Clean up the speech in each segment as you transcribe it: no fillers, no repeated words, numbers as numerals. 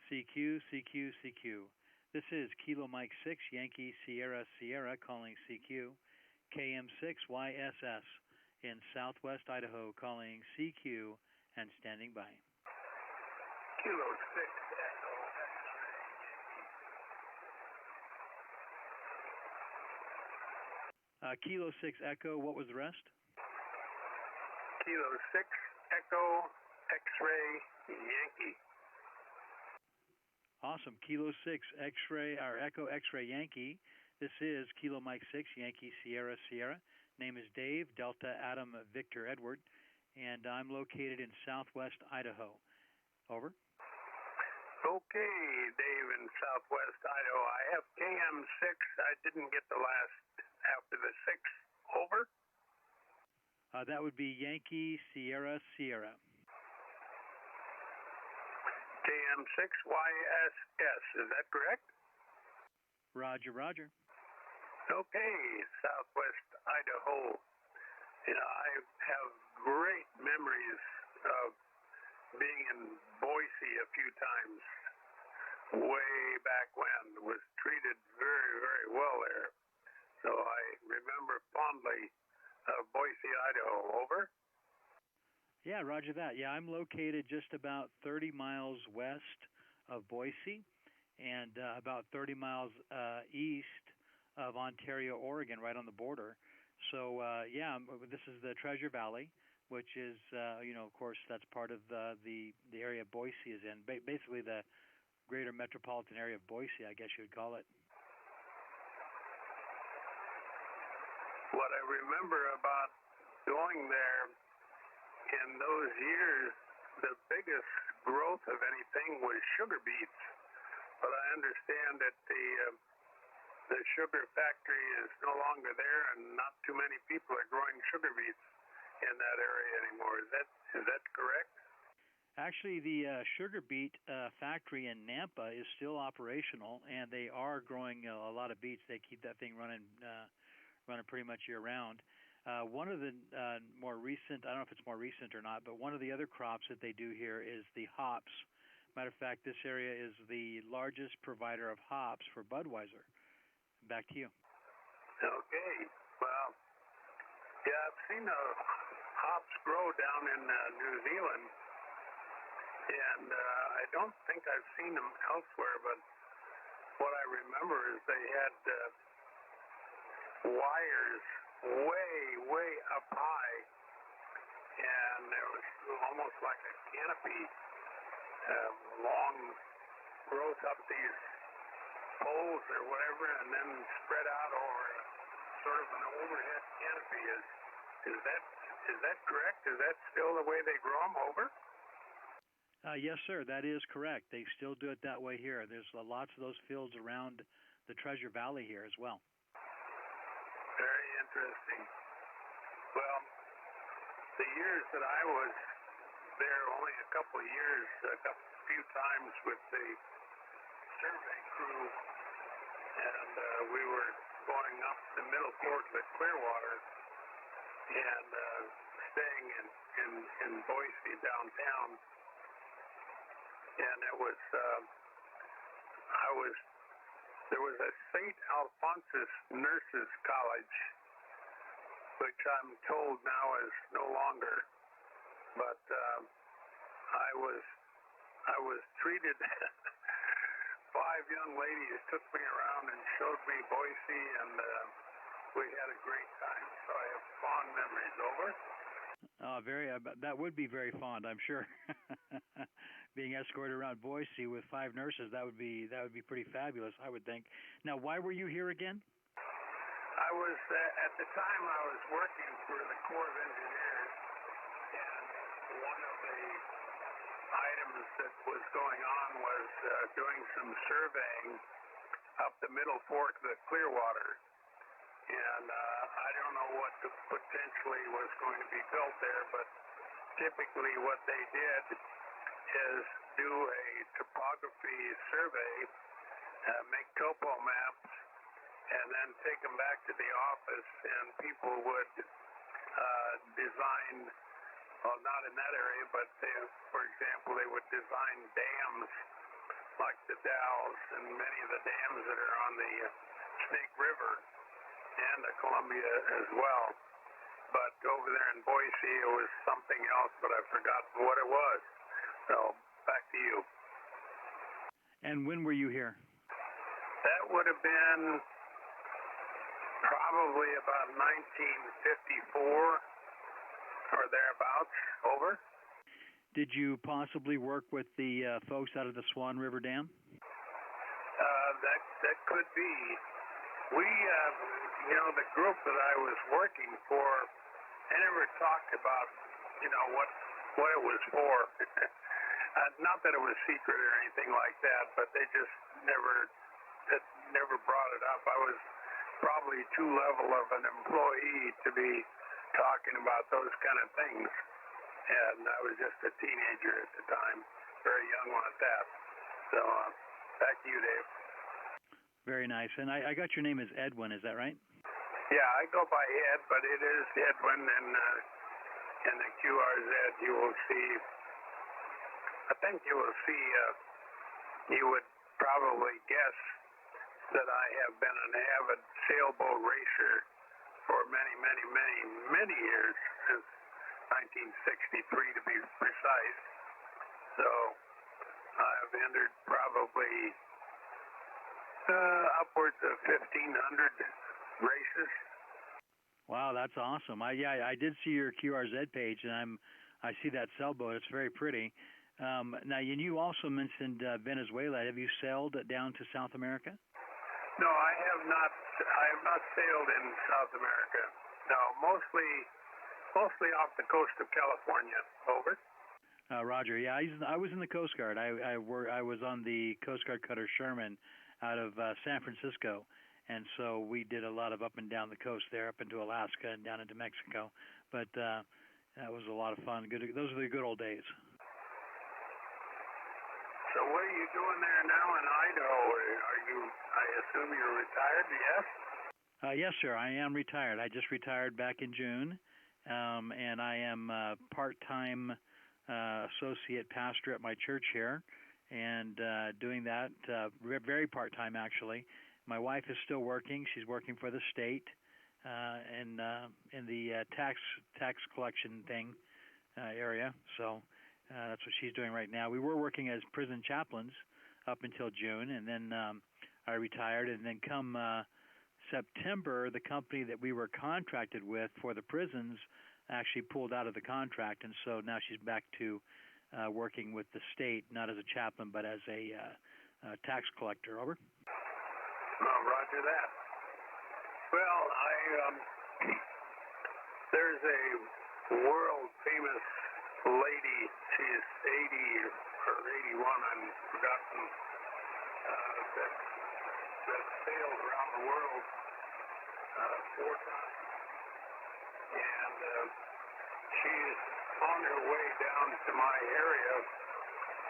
CQ, CQ, CQ. This is Kilo Mike 6, Yankee Sierra Sierra calling CQ. K6EXY in southwest Idaho calling CQ and standing by. Kilo 6 Echo X-ray. Kilo 6 Echo, what was the rest? Kilo 6 Echo X-ray Yankee. Awesome. Kilo 6 X-ray or Echo X-ray Yankee. This is Kilo Mike 6 Yankee Sierra Sierra. Name is Dave Delta Adam Victor Edward, and I'm located in southwest Idaho. Over. Okay, Dave in southwest Idaho. I have KM6. I didn't get the last after the 6. Over. That would be Yankee Sierra Sierra. KM6YSS, is that correct? Roger, roger. Okay, southwest Idaho. I have great memories of being in Boise a few times way back when. Was treated very, very well there. So I remember fondly of Boise, Idaho. Over. Yeah, roger that. Yeah, I'm located just about 30 miles west of Boise and about 30 miles east of Ontario, Oregon, right on the border. So, this is the Treasure Valley, which is, of course, that's part of the area Boise is in, basically the greater metropolitan area of Boise, I guess you would call it. What I remember about going there in those years, the biggest growth of anything was sugar beets. But I understand that the sugar factory is no longer there, and not too many people are growing sugar beets in that area anymore. Is that correct? Actually, the sugar beet factory in Nampa is still operational, and they are growing a lot of beets. They keep that thing running pretty much year-round. One of the more recent, I don't know if it's more recent or not, but one of the other crops that they do here is the hops. Matter of fact, this area is the largest provider of hops for Budweiser. Back to you. Okay. Well, yeah, I've seen the hops grow down in New Zealand, and I don't think I've seen them elsewhere, but what I remember is they had wires way up high, and there was almost like a canopy, long growth up these poles or whatever, and then spread out over sort of an overhead canopy. Is that correct? Is that still the way they grow them? Over? Yes, sir, that is correct. They still do it that way here. There's lots of those fields around the Treasure Valley here as well. Very interesting. Well, the years that I was there, only a couple of years, few times with the survey crew, and we were going up the middle fork of the Clearwater and staying in Boise downtown. And there was a St. Alphonsus Nurses College, which I'm told now is no longer. But I was treated. 5 young ladies took me around and showed me Boise, and we had a great time. So I have fond memories. Over. That would be very fond, I'm sure. Being escorted around Boise with 5 nurses, that would be pretty fabulous, I would think. Now, why were you here again? I was at the time I was working for the Corps of Engineers, and one of the items that was going on was doing some surveying up the middle fork of the Clearwater. And I don't know what potentially was going to be built there, but typically what they did is do a topography survey, make topo maps, and then take them back to the office, and people would design, well, not in that area, but for example, they would design dams like the Dalles and many of the dams that are on the Snake River and the Columbia as well. But over there in Boise, it was something else, but I've forgotten what it was. So back to you. And when were you here? That would have been probably about 1954 or thereabouts. Over. Did you possibly work with the folks out of the Swan River Dam? That could be. We, the group that I was working for, they never talked about, what it was for. Not that it was secret or anything like that, but they just never brought it up. I was probably too level of an employee to be talking about those kind of things. And I was just a teenager at the time, very young one at that. So back to you, Dave. Very nice. And I got your name as Edwin, is that right? Yeah, I go by Ed, but it is Edwin, and in the QRZ you will see, you would probably guess that I have been an avid sailboat racer for many, many, many, many years, since 1963 to be precise. So I've entered probably upwards of 1,500 races. Wow, that's awesome. I did see your QRZ page, and I see that sailboat. It's very pretty. Now, you also mentioned Venezuela. Have you sailed down to South America? No, I have not. I have not sailed in South America. No, mostly off the coast of California. Over. Roger. Yeah, I was in the Coast Guard. I was on the Coast Guard cutter Sherman out of San Francisco, and so we did a lot of up and down the coast there, up into Alaska and down into Mexico. But that was a lot of fun. Those are the good old days. So what are you doing there now in Idaho? Are you? I assume you're retired. Yes. Yes, sir. I am retired. I just retired back in June, and I am part-time associate pastor at my church here, and doing that very part-time, actually. My wife is still working. She's working for the state in the tax collection thing area. So that's what she's doing right now. We were working as prison chaplains up until June, and then I retired. And then come September, the company that we were contracted with for the prisons actually pulled out of the contract, and so now she's back to working with the state, not as a chaplain, but as a tax collector. Over. Roger that. Well, there's a world famous lady. She's 80 or 81. I'm forgotten. That sailed around the world 4 times, and she's on her way down to my area.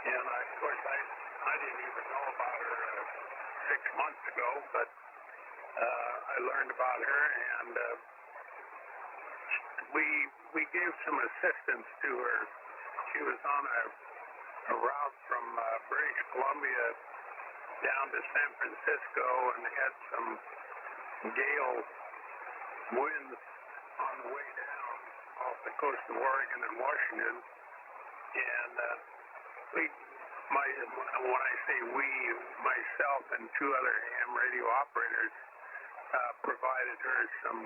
And of course, I didn't even know about her 6 months ago, but I learned about her, and we gave some assistance to her. She was on a route from British Columbia down to San Francisco, and had some gale winds on the way down off the coast of Oregon and Washington. And when I say we, myself and 2 other ham radio operators provided her some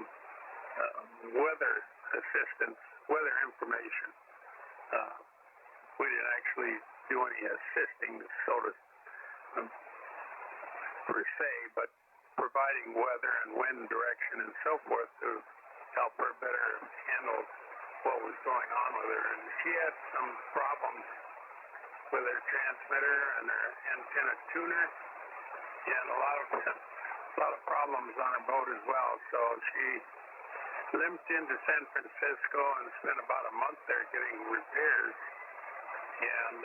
weather assistance, weather information. We didn't actually do any assisting, per se, but providing weather and wind direction and so forth to help her better handle what was going on with her. And she had some problems with her transmitter and her antenna tuner, and a lot of problems on her boat as well. So she limped into San Francisco and spent about a month there getting repairs. And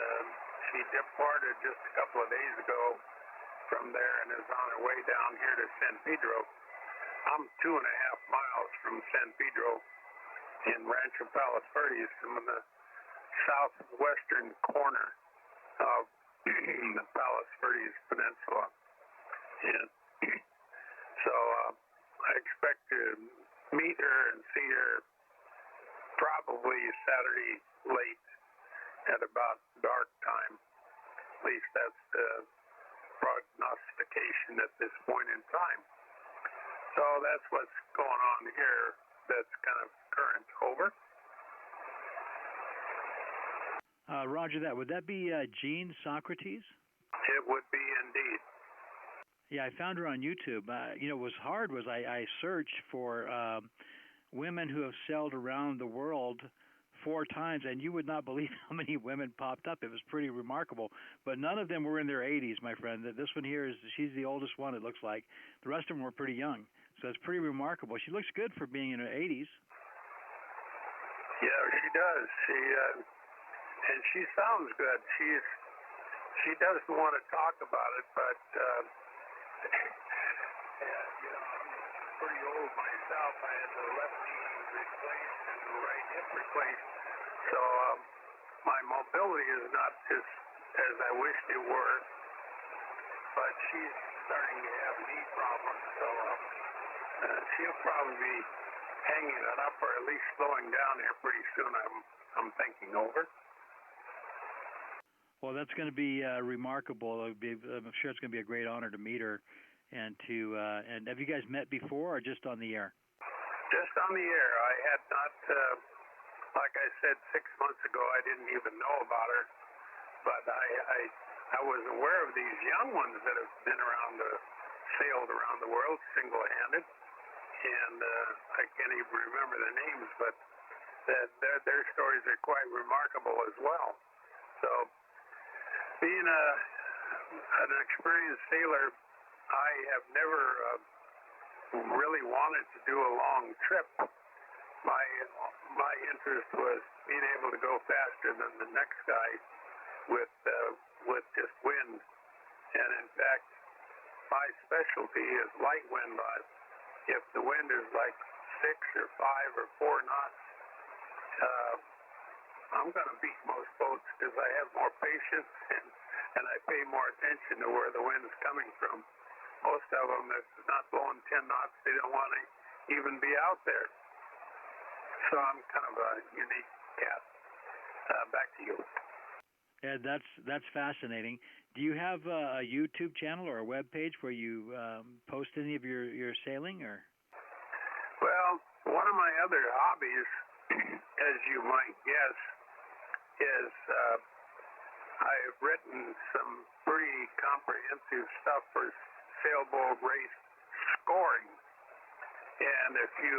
she departed just a couple of days ago from there and is on her way down here to San Pedro. I'm 2.5 miles from San Pedro in Rancho Palos Verdes, from the southwestern corner of the Palos Verdes Peninsula. And so I expect to meet her and see her probably Saturday late at about dark time. At least that's the prognostication at this point in time. So that's what's going on here. That's kind of current. Over. Roger that. Would that be Jean Socrates? It would be indeed. Yeah, I found her on YouTube. What was hard was I searched for women who have sailed around the world 4 times, and you would not believe how many women popped up. It was pretty remarkable. But none of them were in their 80s, my friend. This one here she's the oldest one, it looks like. The rest of them were pretty young. So it's pretty remarkable. She looks good for being in her 80s. Yeah, she does. And she sounds good. She doesn't want to talk about it, but I'm pretty old myself. I had the left knee replaced and the right hip replaced, so my mobility is not as I wished it were. But she's starting to have knee problems, so she'll probably be hanging it up or at least slowing down here pretty soon. I'm thinking. Over. Well, that's going to be remarkable. I'm sure it's going to be a great honor to meet her. And have you guys met before or just on the air? Just on the air. I had not, like I said 6 months ago, I didn't even know about her. But I was aware of these young ones that have been sailed around the world single-handed. And I can't even remember their names, but their stories are quite remarkable as well. So, being an experienced sailor, I have never really wanted to do a long trip. My interest was being able to go faster than the next guy with just wind. And in fact, my specialty is light wind. If the wind is like 6 or 5 or 4 knots, I'm going to beat most boats because I have more patience and I pay more attention to where the wind is coming from. Most of them, if it's not blowing 10 knots, they don't want to even be out there. So I'm kind of a unique cat. Back to you. Ed, that's fascinating. Do you have a YouTube channel or a web page where you post any of your sailing? Or? Well, one of my other hobbies, as you might guess, is I've written some pretty comprehensive stuff for sailboat race scoring. And if you,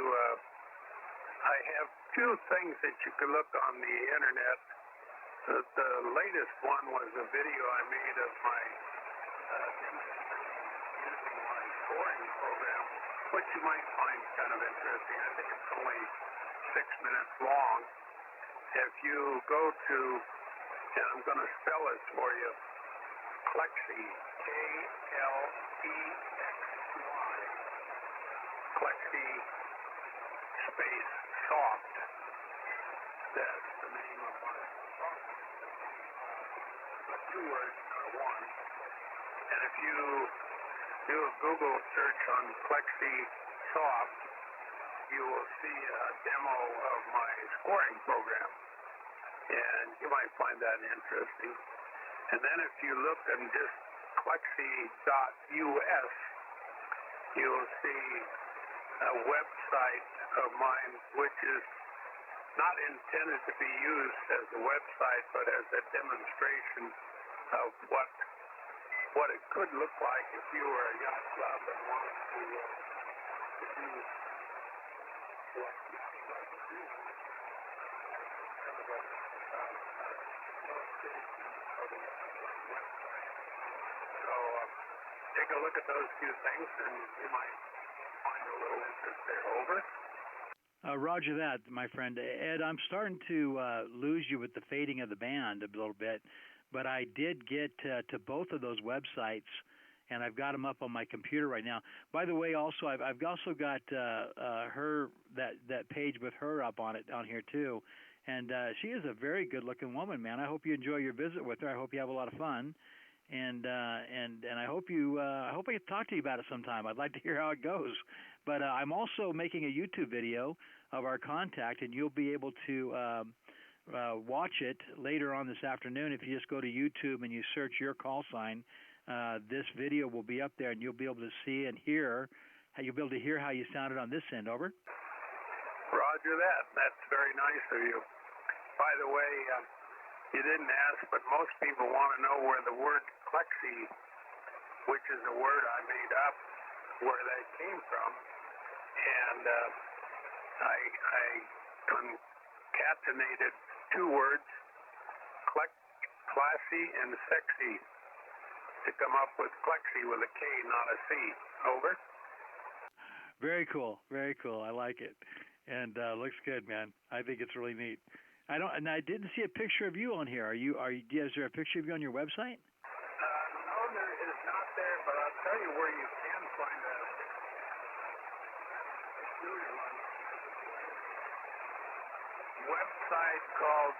I have 2 things that you can look on the internet. The latest one was a video I made of my using my scoring program, which you might find kind of interesting. I think it's only 6 minutes long. If you go to, and I'm going to spell this for you, K6EXY, K6E space soft. That's the name of my program. But 2 words, not 1. And if you do a Google search on K6E soft, you will see a demo of my scoring program. And you might find that interesting. And then if you look in just K6E.us, you'll see a website of mine which is not intended to be used as a website, but as a demonstration of what it could look like if you were a yacht club and wanted to do what yacht clubs do. So take a look at those 2 things and you might find a little interest there. Over. Roger that, my friend. Ed, I'm starting to lose you with the fading of the band a little bit, but I did get to both of those websites, and I've got them up on my computer right now. By the way, also I've also got her that page with her up on here too, and she is a very good-looking woman, man. I hope you enjoy your visit with her. I hope you have a lot of fun. and I hope I hope I can talk to you about it sometime. I'd like to hear how it goes. But I'm also making a YouTube video of our contact, and you'll be able to watch it later on this afternoon. If you just go to YouTube and you search your call sign, this video will be up there, and you'll be able to see and hear. You'll be able to hear how you sounded on this end. Over. Roger that. That's very nice of you. By the way, you didn't ask, but most people want to know where the word Klexy, which is a word I made up, where that came from. And I concatenated two words, classy and sexy, to come up with Klexy with a K, not a C. Over. Very cool. Very cool. I like it. And looks good, man. I think it's really neat. And I didn't see a picture of you on here. Is there a picture of you on your website? No, there is not there, but I'll tell you where you can find a peculiar one. Website called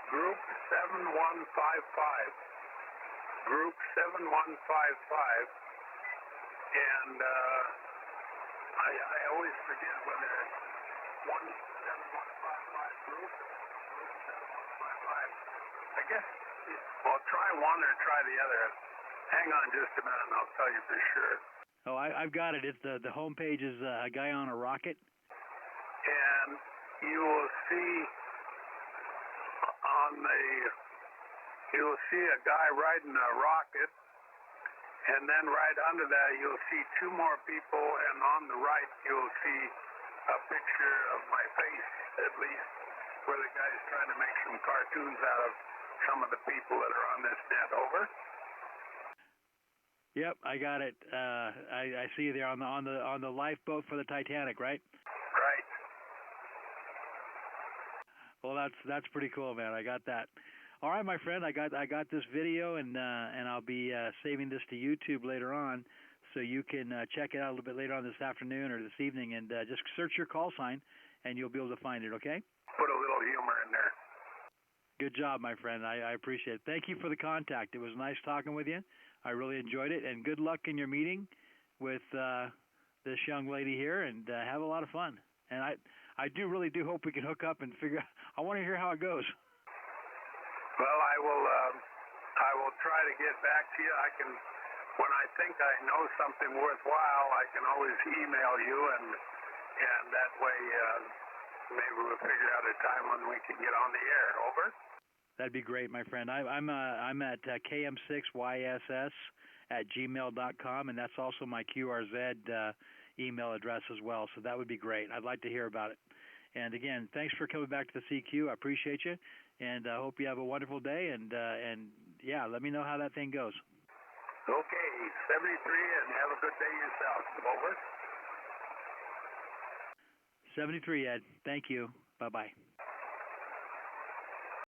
Group 7155. Group 7155. And I always forget whether it's 17155 group, 7155. I guess, well, try one or try the other. Hang on just a minute and I'll tell you for sure. Oh, I've got it. It's the homepage is a guy on a rocket. And you will see you'll see a guy riding a rocket. And then right under that, you'll see two more people, and on the right, you'll see a picture of my face, at least, where the guy's trying to make some cartoons out of some of the people that are on this net. Over. Yep, I got it. I see you there on the lifeboat for the Titanic, right? Right. Well, that's pretty cool, man. I got that. All right, my friend, I got this video, and I'll be saving this to YouTube later on, so you can check it out a little bit later on this afternoon or this evening, and just search your call sign, and you'll be able to find it. Okay? Put a little humor in there. Good job, my friend. I appreciate it. Thank you for the contact. It was nice talking with you. I really enjoyed it, and good luck in your meeting with this young lady here, and have a lot of fun. And I really do hope we can hook up and figure out. I want to hear how it goes. Well, I will try to get back to you. When I think I know something worthwhile, I can always email you, and that way maybe we'll figure out a time when we can get on the air. Over. That'd be great, my friend. I'm at K6EXY@gmail.com, and that's also my QRZ email address as well. So that would be great. I'd like to hear about it. And again, thanks for coming back to the CQ. I appreciate you, and I hope you have a wonderful day. And yeah, let me know how that thing goes. Okay, 73, and have a good day yourself. Over. 73, Ed. Thank you. Bye-bye.